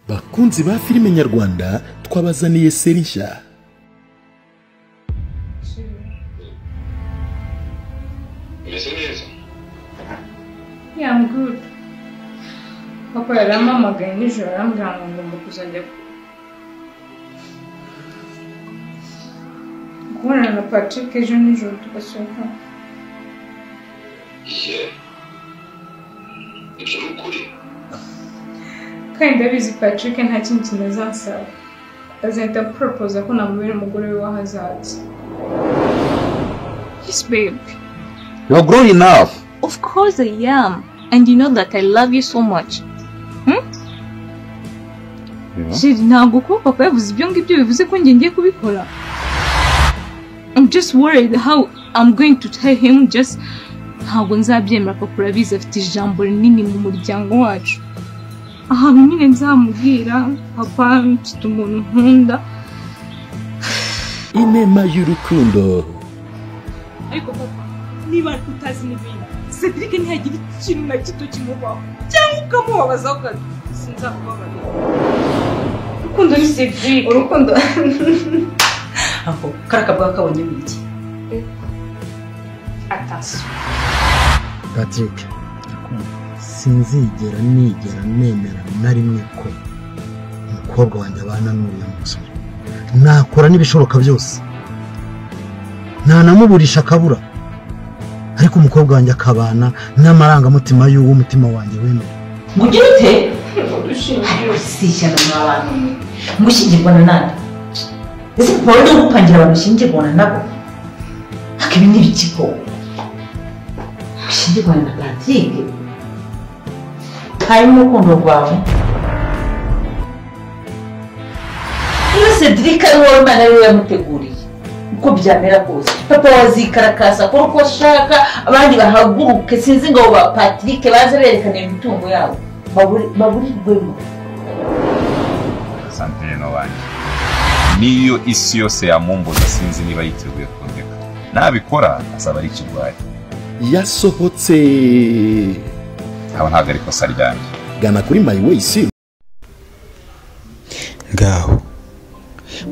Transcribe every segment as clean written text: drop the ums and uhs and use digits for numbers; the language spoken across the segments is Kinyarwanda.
bakunzi ba filime nyarwanda twabazaniye seri nshya. Yeah, I'm good. Papa yaramamagaye nijoro arambwira ngo ngomba kuzajya kubonana na Patrick ejo nijoro tugasohoka. Ibyo ni ukuri. Kandi ndabizi Patrick nta kintu kinazansaba. Azahita propose ko namubera umugore we w'ahazaza. Yes, babe. You're grown enough. Of course I am. And you know that I love you so much. Shiri ntabwo ko papa yavuze ibyo ngibyo bivuze ko ngiye kubikora. I'm just worried how I'm going to tell him just ntabwo nzabyemera papa urabizi afite ijambo rinini mu muryango wacu. Ahantu nyine nzamubwira papa mfite umuntu nkunda. Inema y'urukundo. Ariko papa niba utazi n'ibintu Cedric ntiyagira ikintu na gito kimubaho cyangwa ukamubabaza ukazi sinzakubabarira. Urukundo ni Cedric. Urukundo aho karakabwa kabonye biki. Attention Patrick, sinzigera nigera nemera na rimwe ko umukobwa wanjye abana n'uriya musore. Nakora n'ibishoboka byose, ntanamuburisha akabura, ariko umukobwa wanjye akabana n'amarangamutima y'uwo umutima wanjye wemera. Ngugire ute? Sishyana n'abantu. Mushingirwa na nande? Ese Paul no gupangira abantu shingirwa nabo. Akibi n'ibikiko. Shingirwa na Patrick. Harimo urukundo rwawe. Cedric ari wowe Imana ariwe yamuteguriye uko byamera kose. Papa wazikarakasa ko uko ashaka abandi bahaguruke sinzi ngo ba Patrick baze berekana imitungo yabo baburirwemo. Sante no wanjye niyo isi yose yamumbuza sinzi niba yiteguye kundeka. Nabikora asaba ari ikigwari. Yasohotse aba ntabwo ari kosa ryanjye. gana kuri My Way si ngaho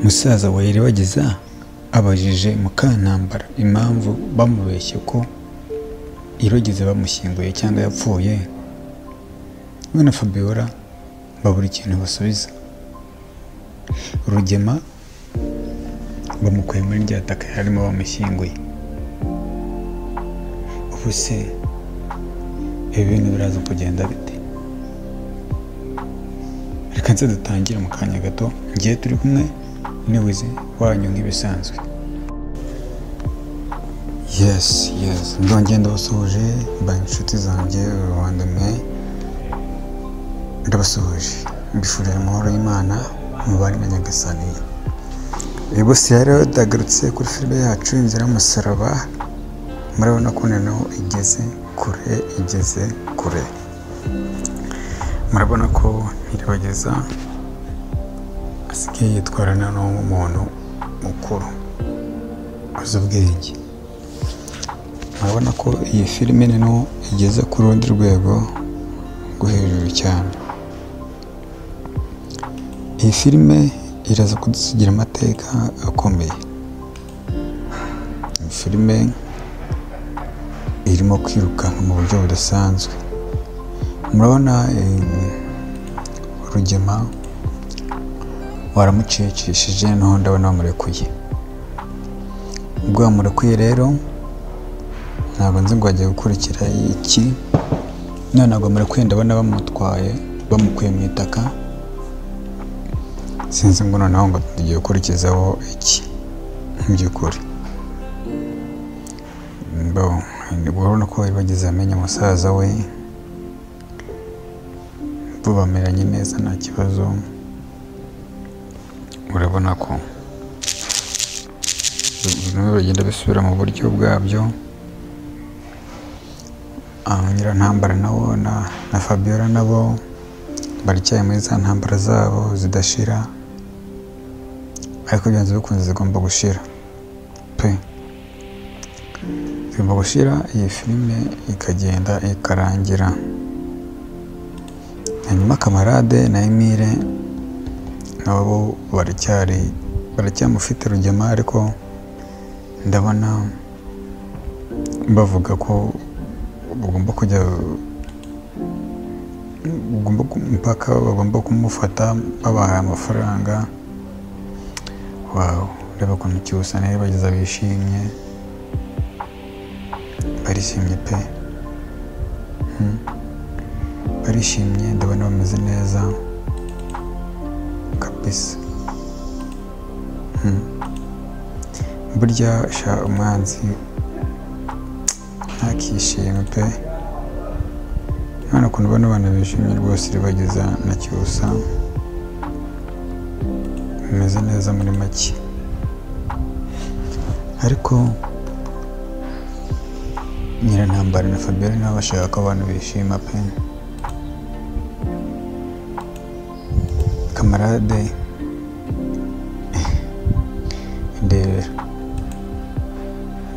musaza wa Iribagiza abajije Mukantambara impamvu bamubeshye ko Iribagiza bamushyinguye cyangwa yapfuye. We na Fabiola babura ikintu basubiza. Rugema bamukuye muri rya taka yarimo bamushyinguye. Ubuse ibintu biraza kugenda bite? Reka nze dutangire mu kanya gato ngiye turi kumwe niwize wanyu nk'ibisanzwe. Yes ndongeye ndabasuhuje mbaye inshuti zanjye Rwanda mwe ndabasuhuje mbifurije amahoro y'Imana mubane na Nyagasani. Bose rero dagarutse kuri filime yacu Inzira y'Umusaraba. Murabona ko noneho igeze kure. Murabona ko Iribagiza asigaye yitwarana n'umuntu mukuru azi ubwenge. Murabona ko iyi filime noneho igeze ku rundi rwego rwo hejuru cyane. Iyi filime iraza kudusigira amateka akomeye. Iyi filime irimo kwirukanka mu buryo budasanzwe. Murabona Rugema waramucecishije noneho ndabona bamurekuye. Ubwo bamurekuye rero ntabwo nzi ngo agiye gukurikira iki. None ntabwo bamurekuye ndabona bamutwaye bamukuye mu itaka. Sinzi ngo noneho ngo tugiye gukurikizaho iki mu by'ukuri. Urabona ko Iribagiza amenya musaza we bo bameranye neza nta kibazo. Urabona ko ibintu bagenda bisubira mu buryo bwabyo. Nyirantambara nabo na Fabiola nabo baricyaye muri za ntambara zabo zidashira, ariko byanze bikunze zigomba gushira pe. Zigomba gushira iyi filime ikagenda ikarangira. hanyuma kamarade na Emile nabo baracyamufite Rugema, ariko ndabona bavuga ko bagomba kujya mpaka bagomba kumufata babahaye amafaranga. Wow, reba ukuntu Cyusa nayo bageza bishimye, barishimye pe, barishimye, ndabona bameze neza kabisa. Burya sha umwanzi ntakishime pe, hano ukuntu bano bana bishimye rwose bageza na Cyusa bimeze neza muri make. Ariko Nyirantambara na Fabiola nabo bashaka ko abantu bishima pe. Kamarade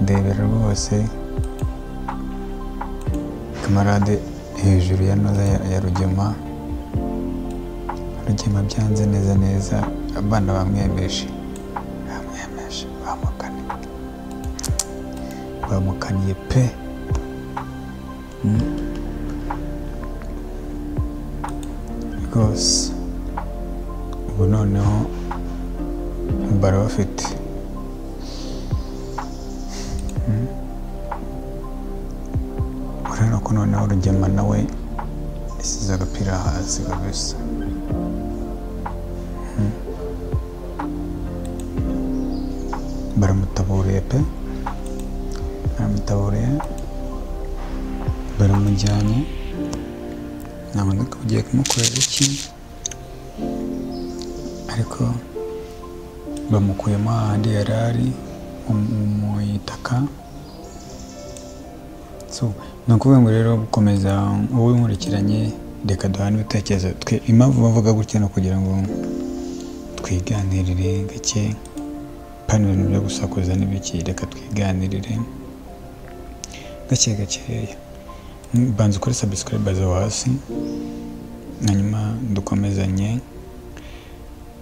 ndebera rwose, kamarade hejuru ya noza ya Rugema byanze neza, abana bamwemeje bamukaniye pe. Rwose ubu noneho barabafite. Urabona ko noneho Rugema nawe yasize agapira hasi kabisa. Baramutaburiye pe, baramujyanye, ntabwo ndi kugiye kumukorera iki, ariko bamukuyemo ahandi yari ari mu itaka. So ni ukuvuga ngo rero gukomeza wowe nkurikiranye, reka duhane ibitekerezo. Impamvu bavuga gutya no kugira ngo twiganirire gake, pana ibintu byo gusakuza n'ibiki, reka twiganirire gakeya. Banza ukore subscribe aho hasi, hanyuma dukomezanye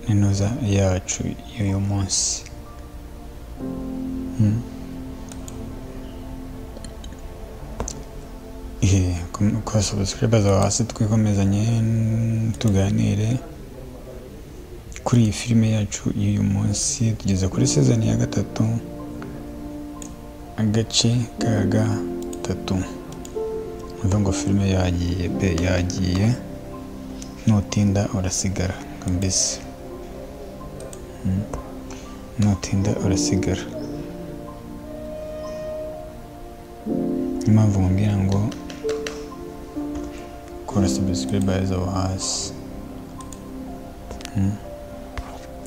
n'inoza yacu y'uyu munsi. Kwa subscribe aho hasi twikomezanye tuganire kuri iyi filime yacu y'uyu munsi. Tugeze kuri season ya 3 agace ka 3. Umva ngo filime yagiye pe, yagiye, nutinda urasigara kabisa. Nutinda urasigara. Impamvu mbwira ngo kora subscribe aho hasi,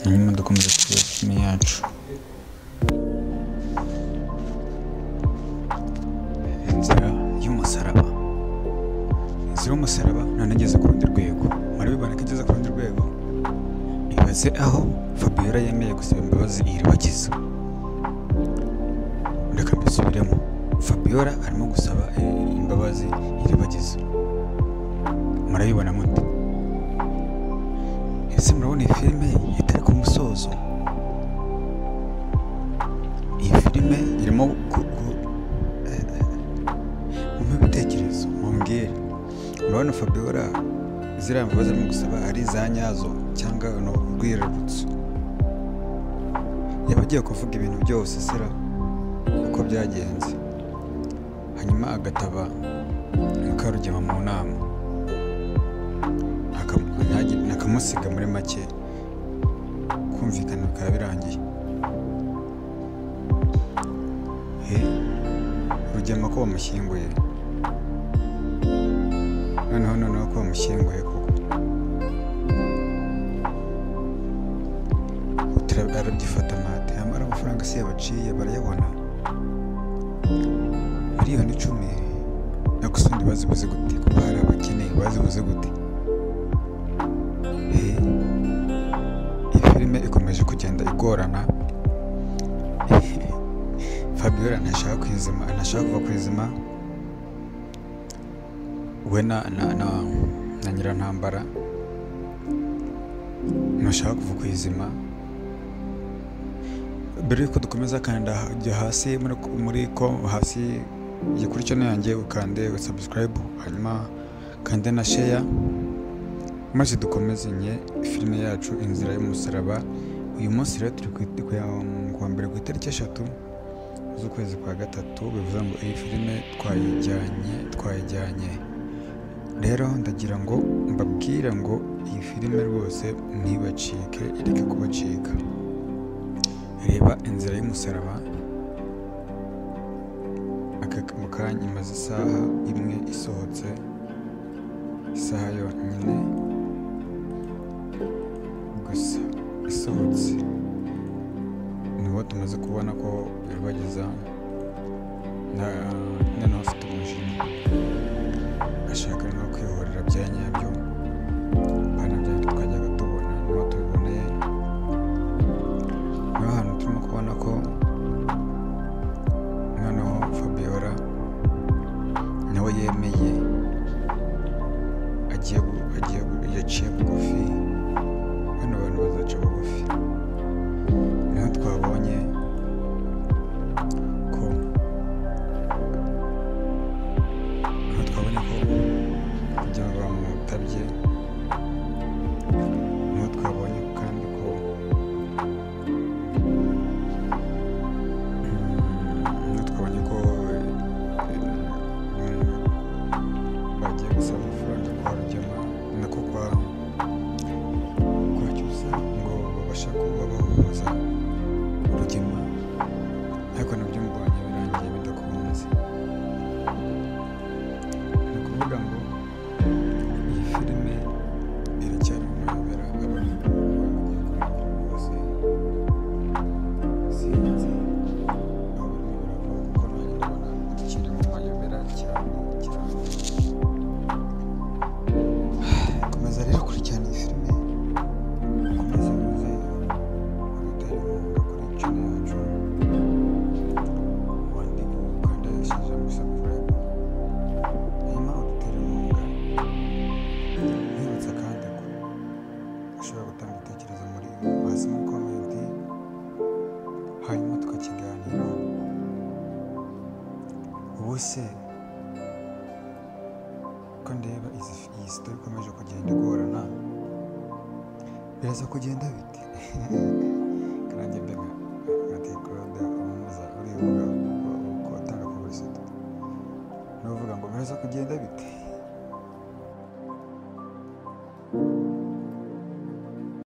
hanyuma dukomeza kureba filime yacu. Inzira y'umusaraba nanageze ku rundi rwego. Murabibona ko igeze ku rundi rwego. Ibaze aho Fabiola yemeye gusaba imbabazi iribagiza. Reka mbisubiremo, Fabiola arimo gusaba imbabazi iribagiza. Murabibona mute? Ese murabona iyi filime itari ku musozo? Iyi filime irimo mu bitekerezo mumbwire. Murabona Fabiola ziriya mbabazi arimo gusaba ari za nyazo cyangwa no rwirarutso? Yaba agiye kuvuga ibintu byose sera uko byagenze, hanyuma agataba Mukarugema mu nama, akamusiga muri make, kumvikana bikaba birangiye. Rugema ko bamushyinguye, noneho ko bamushyinguye koko arabyifata mate. Amara amafaranga se yabaciye barayabona, miliyoni 10. Nakusundi bazibuze gute? Kuba hari abakeneye bazibuze gute? Iyi filime ikomeje kugenda igorana. Fabiola ntashaka kuva kwizima, we na na Nyirantambara ntushaka kuva ku izima. Mbere yuko dukomeza kanda jya hasi hasi jya kuri channel yanjye ukande subscribe, hanyuma kande na share, maze dukomezanye filime yacu Inzira y'Umusaraba. Uyu munsi rero turi kuwa mbere ku itariki 3 z'ukwezi kwa gatatu, bivuze ngo iyi filime twayijyanye. Rero ndagira ngo mbabwira ngo iyi filime rwose ntibacike, ireke kubacika. Reba Inzira y'Umusaraba, mu kanya imaze isaha imwe isohotse, isaha yonyine gusa isohotse, niho tumaze kubona ko biribageza noneho afite umujinya, ashaka no kwihorera bya nyabyo, bana byari twajyaga tubona, niho tubiboneye. Niho hantu turimo kubona ko noneho Fabiola nawe yemeye, yaciye bugufi, bano bantu bazaca bugufi. Niho twabonye ko kugira ngo bamutabye, niho twabonye kandi ko bagiye gusaba amafaranga kwa Rugema nako kwa Cyusa ngo babashe kuba bahuza Rugema, ariko nabyo mbonye birangiye bidakunze. Ni ukuvuga ngo iyi filime iracyari mu mayobera, abantu bagiye kureba bose sinzi aho birimo kuko nanjye ndabona kiri mu mayobera cyane. Komeza rero kurikirana iyi filime, komeza uze udutera inkunga kuri channel yacu, wandi ukanda muri subscribe, hanyuma udutera inkunga. Nibutsa kandi ko ushobora gutanga ibitekerezo hasi muri comment, hanyuma tukakiganiraho. Ubu se ko ndeba iyi story ikomeje kugenda igorana, biraza kugenda bite? Karange mbega Claude umuza urivuga ko atanga publicity, n'uvuga ngo biraza kugenda bite?